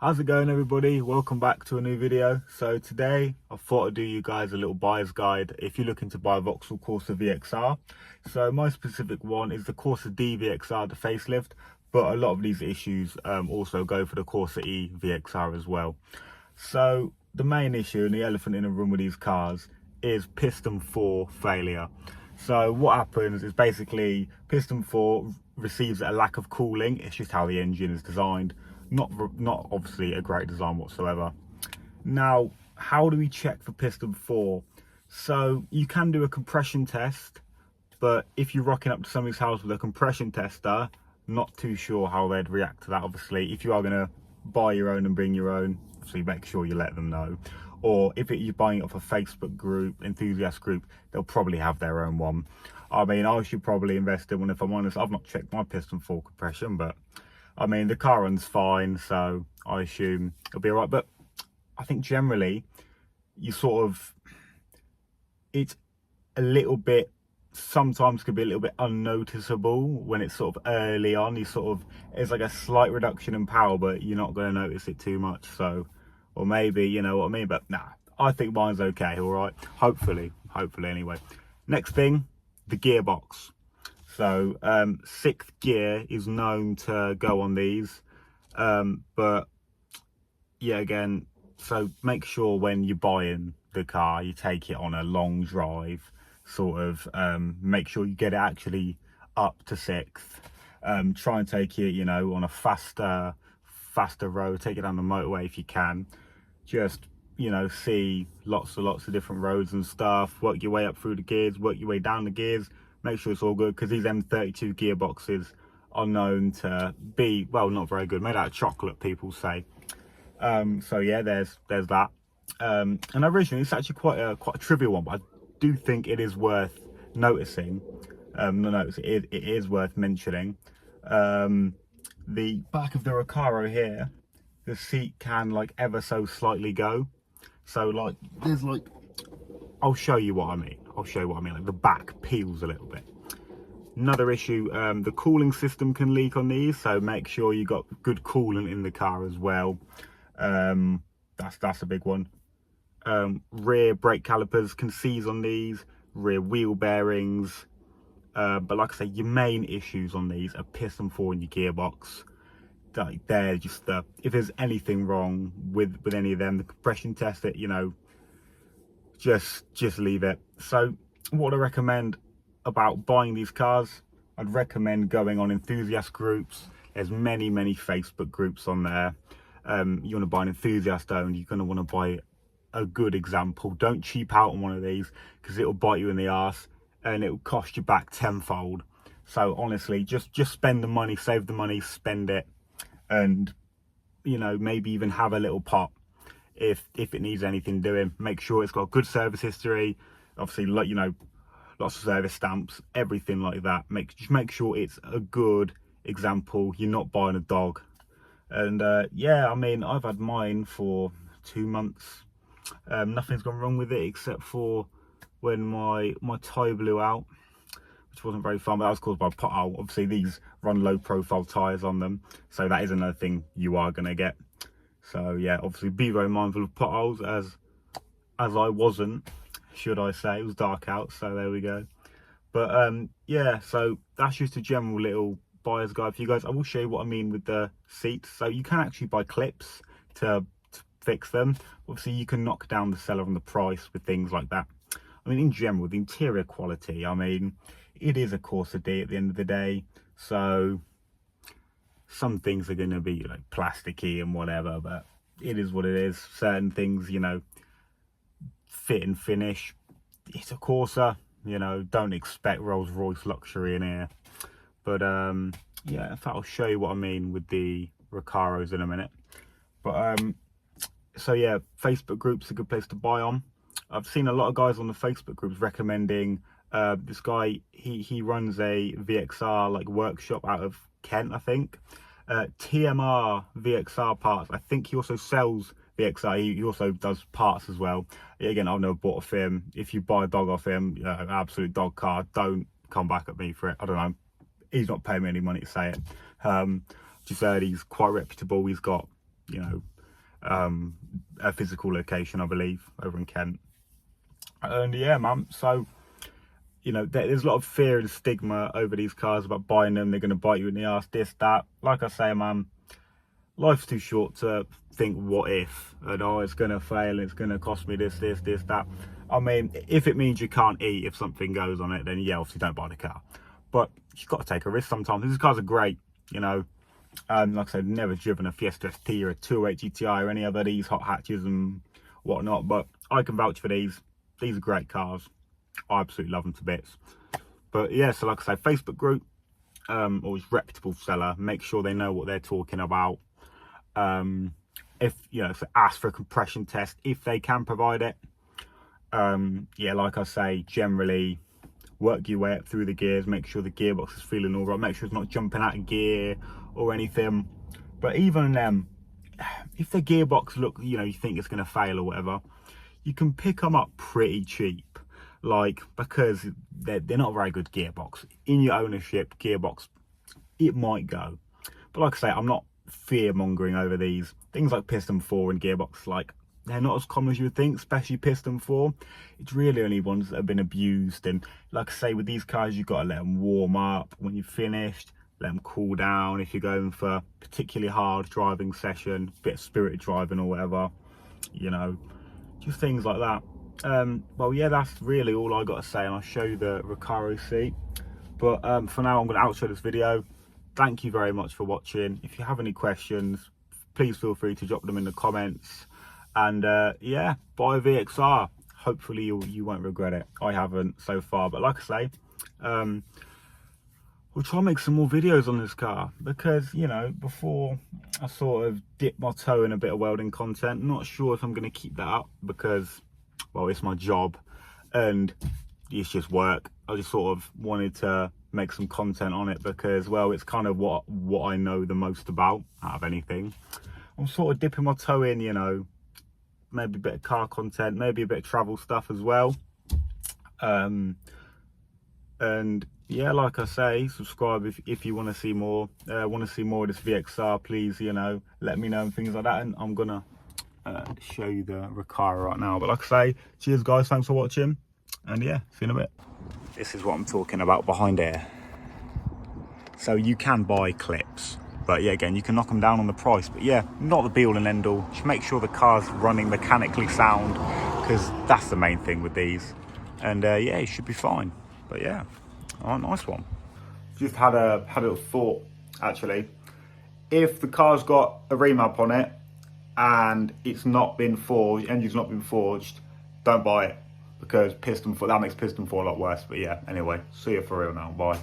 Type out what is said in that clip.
How's it going, everybody? Welcome back to a new video. So today I thought I'd do you guys a little buyer's guide if you're looking to buy a Vauxhall Corsa VXR. So my specific one is the Corsa D VXR, the facelift, but a lot of these issues also go for the Corsa E VXR as well. So the main issue and the elephant in the room with these cars is piston 4 failure. So what happens is basically piston 4 receives a lack of cooling. It's just how the engine is designed. Not obviously a great design whatsoever. Now, how do we check for piston 4? So you can do a compression test, but if you're rocking up to somebody's house with a compression tester, not too sure how they'd react to that. Obviously, if you are going to buy your own and bring your own, obviously make sure you let them know. Or if you're buying it off a Facebook group, enthusiast group, they'll probably have their own one. I mean, I should probably invest in one if I'm honest. I've not checked my piston 4 compression, but I mean, the car runs fine, so I assume it'll be all right. But I think generally, it's a little bit, sometimes could be a little bit unnoticeable when it's sort of early on. It's like a slight reduction in power, but you're not going to notice it too much. So, or maybe, you know what I mean? But nah, I think mine's okay, all right? Hopefully anyway. Next thing, the gearbox. So 6th gear is known to go on these, but yeah, again, so make sure when you're buying the car you take it on a long drive, sort of make sure you get it actually up to 6th. Try and take it, you know, on a faster road. Take it down the motorway if you can. Just, you know, see lots of different roads and stuff. Work your way up through the gears, work your way down the gears. Make sure it's all good, because these M32 gearboxes are known to be, well, not very good, made out of chocolate, people say. So yeah, there's that. And originally it's actually quite a trivial one, but I do think it is worth noticing. It is worth mentioning. The back of the Recaro here, the seat can like ever so slightly go. So like there's like, I'll show you what I mean. Like the back peels a little bit. Another issue, the cooling system can leak on these, so make sure you got good coolant in the car as well. That's a big one. Rear brake calipers can seize on these, rear wheel bearings. But like I say, your main issues on these are piston 4 in your gearbox. They're just if there's anything wrong with any of them, the compression test it, you know, just leave it. So what I recommend about buying these cars, I'd recommend going on enthusiast groups. There's many Facebook groups on there. You want to buy an enthusiast owned, you're going to want to buy a good example. Don't cheap out on one of these, because it'll bite you in the arse and it'll cost you back tenfold. So honestly, just spend the money, save the money, spend it, and you know, maybe even have a little pot if it needs anything doing. Make sure it's got good service history, obviously, like, you know, lots of service stamps, everything like that. Just make sure it's a good example. You're not buying a dog. And yeah, I mean, I've had mine for 2 months. Nothing's gone wrong with it except for when my tyre blew out, which wasn't very fun, but that was caused by a pothole. Obviously these run low profile tyres on them, so that is another thing you are going to get. So yeah, obviously be very mindful of potholes, as I wasn't, should I say. It was dark out, so there we go. But yeah, so that's just a general little buyer's guide for you guys. I will show you what I mean with the seats. So you can actually buy clips to fix them. Obviously you can knock down the seller on the price with things like that. I mean, in general, the interior quality, I mean, it is a Corsa D at the end of the day, so some things are going to be like plasticky and whatever, but it is what it is. Certain things, you know, fit and finish. It's a Corsa, you know, don't expect Rolls-Royce luxury in here. But yeah, in fact, I'll show you what I mean with the Recaros in a minute. But so yeah, Facebook groups are a good place to buy on. I've seen a lot of guys on the Facebook groups recommending this guy. He runs a VXR like workshop out of Kent, I think. TMR VXR parts. I think he also sells VXR. He also does parts as well. Again, I've never bought off him. If you buy a dog off him, an absolute dog car, don't come back at me for it. I don't know. He's not paying me any money to say it. Just heard he's quite reputable. He's got, you know, a physical location, I believe, over in Kent. And yeah, man, so you know, there's a lot of fear and stigma over these cars about buying them. They're going to bite you in the ass, this, that. Like I say, man, life's too short to think what if, and oh, it's going to fail, it's going to cost me this, that. I mean, if it means you can't eat if something goes on it, then yeah, obviously don't buy the car. But you've got to take a risk sometimes. These cars are great, you know. Like I said, never driven a Fiesta ST or a 208 GTI or any other of these hot hatches and whatnot, but I can vouch for these. These are great cars. I absolutely love them to bits. But yeah, so like I say, Facebook group, always reputable seller. Make sure they know what they're talking about. If you know, so ask for a compression test if they can provide it. Yeah, like I say, generally work your way up through the gears. Make sure the gearbox is feeling all right. Make sure it's not jumping out of gear or anything. But even if the gearbox look, you know, you think it's going to fail or whatever, you can pick them up pretty cheap. Like, because they're not a very good gearbox. In your ownership, gearbox, it might go. But like I say, I'm not fear mongering over these. Things like piston 4 and gearbox, like, they're not as common as you would think, especially piston 4. It's really only ones that have been abused. And like I say, with these cars, you've got to let them warm up. When you've finished, let them cool down. If you're going for a particularly hard driving session, bit of spirited driving or whatever, you know, just things like that. Well, yeah, that's really all I got to say, and I'll show you the Recaro seat. But for now, I'm going to outro this video. Thank you very much for watching. If you have any questions, please feel free to drop them in the comments. And yeah, buy a VXR. Hopefully you won't regret it. I haven't so far, but like I say, we'll try and make some more videos on this car, because, you know, before I sort of dip my toe in a bit of welding content, not sure if I'm going to keep that up, because, well, it's my job and it's just work. I just sort of wanted to make some content on it because, well, it's kind of what I know the most about out of anything. I'm sort of dipping my toe in, you know, maybe a bit of car content, maybe a bit of travel stuff as well. And yeah, like I say, subscribe if you want to see more. Want to see more of this VXR, please, you know, let me know and things like that. And I'm gonna show you the Recaro right now. But like I say, cheers guys, thanks for watching, and yeah, see you in a bit. This is what I'm talking about behind here. So you can buy clips, but yeah, again, you can knock them down on the price. But yeah, not the be all and end all. Just make sure the car's running mechanically sound, because that's the main thing with these. And yeah, it should be fine. But yeah, oh, nice one. Just had a little thought, actually. If the car's got a remap on it and it's not been forged, engine's not been forged, don't buy it, because piston 4, that makes piston 4 a lot worse. But yeah, anyway, see you for real now. Bye.